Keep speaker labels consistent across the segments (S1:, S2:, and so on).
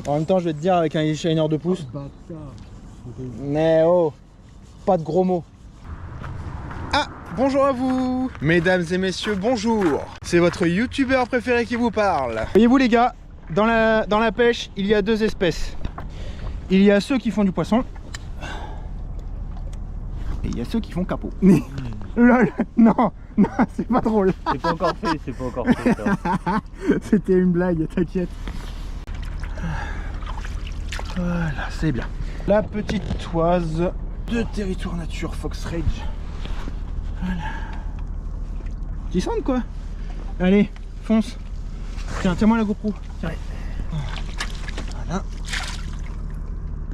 S1: En même temps, je vais te dire avec un shiner 2 pouces. Mais oh, pas de gros mots. Ah, bonjour à vous, mesdames et messieurs, bonjour. C'est votre youtubeur préféré qui vous parle. Voyez-vous les gars, dans la pêche, il y a deux espèces. Il y a ceux qui font du poisson. Et il y a ceux qui font capot. Lol, non, c'est pas drôle.
S2: C'est pas encore fait, c'est pas encore fait ça.
S1: C'était une blague, t'inquiète. Voilà, c'est bien. La petite toise de Territoire Nature Fox Rage. Voilà. Qui sonne quoi? Allez, fonce. Tiens, tiens-moi la GoPro. Tiens. Voilà.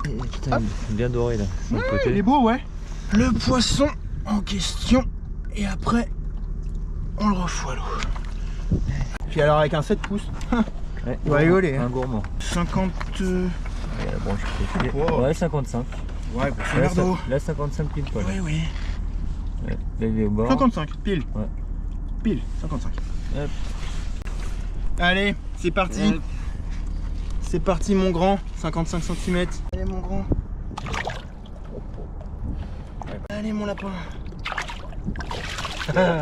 S2: Et putain, bien doré là. Sur le côté.
S1: Il est beau, ouais. Le poisson en question. Et après, on le refoue à l'eau. Puis alors avec un 7 pouces,
S2: Ouais,
S1: il va rigoler.
S2: Un gourmand.
S1: 50...
S2: Ouais, la branche est coupée.
S1: Oh.
S2: Ouais, 55.
S1: Ouais, pour ce
S2: Là,
S1: merdeau.
S2: Là, 55 pile poil.
S1: Oui, oui.
S2: Ouais. Là, il est au bord.
S1: 55, pile.
S2: Ouais.
S1: Pile, 55.
S2: Hop.
S1: Allez, c'est parti.
S2: Hop.
S1: C'est parti mon grand, 55 cm. Allez mon grand. Allez mon lapin.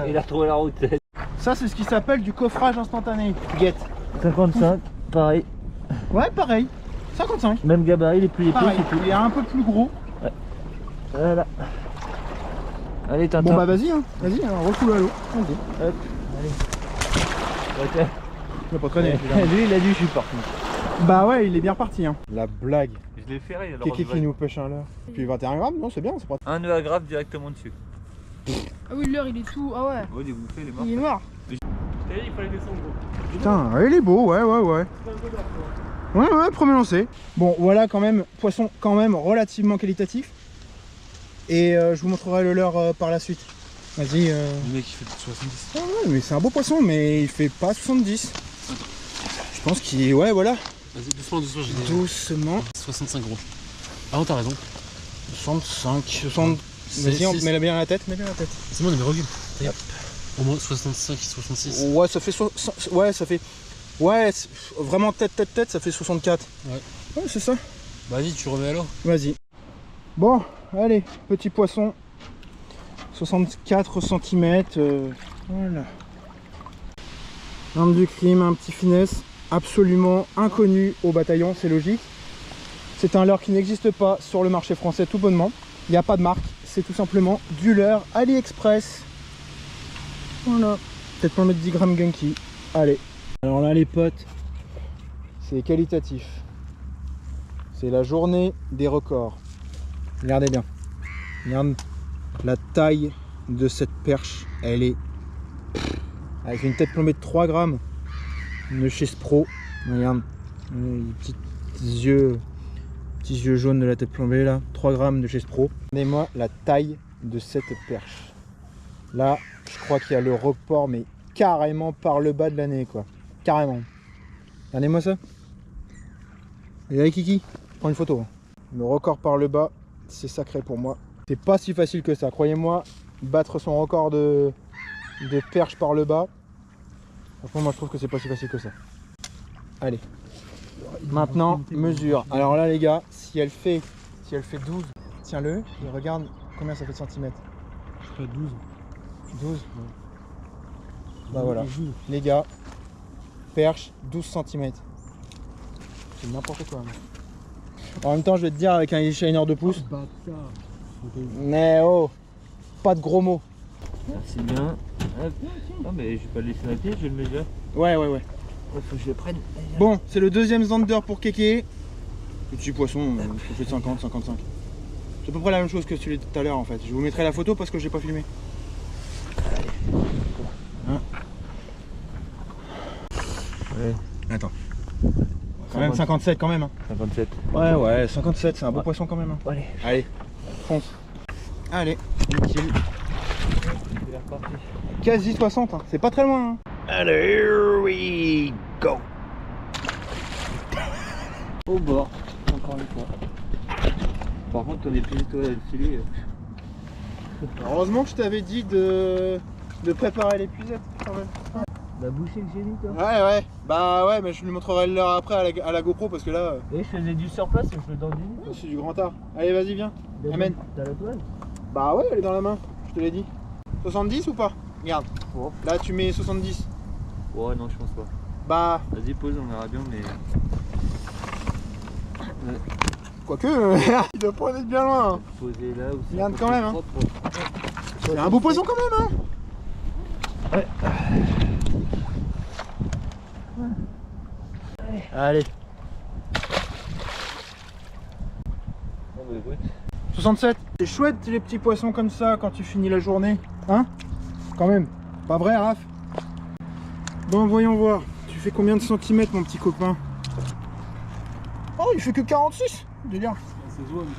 S2: Il a retrouvé la route.
S1: Ça c'est ce qui s'appelle du coffrage instantané. Guette.
S2: 55, pareil.
S1: Ouais, pareil. 55.
S2: Même gabarit, il est plus épais,
S1: Pareil,
S2: c'est tout.
S1: il est un peu plus gros.
S2: Voilà. Allez, Tintin.
S1: Bon bah vas-y, hein. Vas-y, refoule à l'eau. Vas-y.
S2: Hop, allez. Ok.
S1: Il va pas traîner.
S2: Lui, il a du jus par contre.
S1: Bah ouais, il est bien reparti. Hein. La blague.
S2: Je l'ai ferré alors.
S1: Kéké qui nous pêche un leurre. Puis 21 grammes, non, c'est bien, c'est pas.
S2: Un nœud à grave directement dessus.
S3: Ah oui, l'heure il est tout. Ah ouais,
S2: Ouais, il est bouffé, il est mort.
S3: il est mort.
S2: Je t'avais dit, il fallait descendre gros.
S1: Putain, ouais, il est beau, ouais. Ouais, premier lancé. Bon, voilà quand même, poisson quand même relativement qualitatif. Et je vous montrerai le leurre par la suite. Vas-y.
S4: Le mec il fait 70.
S1: Ah ouais, mais c'est un beau poisson, mais il fait pas 70. Je pense qu'il est... Ouais, voilà.
S4: Vas-y, doucement, j'ai dit.
S1: Doucement.
S4: 65 gros. Ah non, t'as raison.
S1: 65, 60... Vas-y, on met bien la tête,
S4: C'est bon, mais recule. Au moins 65, 66.
S1: Ouais, ça fait... Ouais, ça fait... Ouais, vraiment tête, ça fait 64. Ouais, c'est ça.
S4: Vas-y, tu remets à l'eau.
S1: Vas-y. Bon, allez, petit poisson. 64 cm. Voilà. L'arme du crime, un petit finesse. Absolument inconnu au bataillon, c'est logique. C'est un leurre qui n'existe pas sur le marché français tout bonnement. Il n'y a pas de marque. C'est tout simplement du leurre AliExpress. Voilà. Peut-être pour mettre 10 grammes Gunky. Allez. Alors là les potes, c'est qualitatif. C'est la journée des records. Regardez bien. Regarde la taille de cette perche. Elle est avec une tête plombée de 3 grammes de chez Spro. Regarde les petits yeux jaunes de la tête plombée là. 3 grammes de chez Spro. Regardez-moi la taille de cette perche. Là, je crois qu'il y a le report, mais carrément par le bas de l'année quoi. Carrément. Regardez-moi ça. Et allez Kiki, prends une photo. Le record par le bas, c'est sacré pour moi. C'est pas si facile que ça, croyez-moi. Battre son record de perche par le bas, franchement moi je trouve que c'est pas si facile que ça. Allez. Maintenant, mesure. Alors là les gars, si elle fait 12, tiens-le et regarde combien ça fait de centimètres.
S4: Je ferais 12.
S1: 12 Bah voilà. Les gars, perche 12 cm. C'est n'importe quoi. En même temps, je vais te dire avec un shiner 2 pouces. Mais oh, pas de gros mots.
S2: Merci bien. Hop. Non, mais je vais pas le laisser dans la pied, je vais le mettre là.
S1: Ouais.
S2: Faut que je le prenne.
S1: Bon, c'est le deuxième Zander pour Kéké. Petit poisson, ça fait 50, 55. C'est à peu près la même chose que celui de tout à l'heure en fait. Je vous mettrai la photo parce que j'ai pas filmé. Hein
S2: Ouais.
S1: Attends. Quand même 57 quand même. Hein.
S2: 57.
S1: Ouais, 57, c'est un beau poisson quand même. Hein.
S2: Allez.
S1: Allez, fonce. Allez, nickel.
S2: Il est reparti.
S1: Quasi 60, hein. C'est pas très loin. Hein. Allez, here we go.
S2: Au bord, encore une fois. Par contre, on est plus étoilé à le filer.
S1: Heureusement que je t'avais dit de préparer l'épuisette quand même.
S2: La bouchée que j'ai mis toi.
S1: Ouais, bah ouais, mais je lui montrerai l'heure après à la GoPro parce que là,
S2: Et je faisais du surplace et je le donne du
S1: c'est du grand art. Allez, vas-y, viens. Amène.
S2: T'as la toile?
S1: Bah ouais, elle est dans la main, je te l'ai dit. 70 ou pas? Regarde,
S2: Oh.
S1: là tu mets 70.
S2: Ouais, non, je pense pas.
S1: Bah,
S2: Vas-y, pose, on verra bien, mais.
S1: quoique, il doit pas en être bien loin.
S2: Poser là aussi.
S1: Regarde quand même, hein. C'est un beau poisson quand même, hein.
S2: Ouais.
S1: Allez.
S2: Bon, bah écoute.
S1: 67. C'est chouette les petits poissons comme ça quand tu finis la journée. Hein? Quand même. Pas vrai, Raph? Bon, voyons voir. Tu fais combien de centimètres, mon petit copain? Oh, il fait que 46. Délire.
S4: C'est jouable.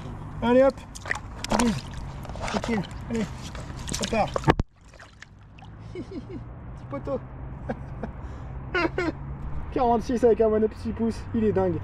S1: Allez, hop. Allez. Tranquille. Allez. Ça part. Petit poteau. 46 avec un mono petit pouce. Il est dingue.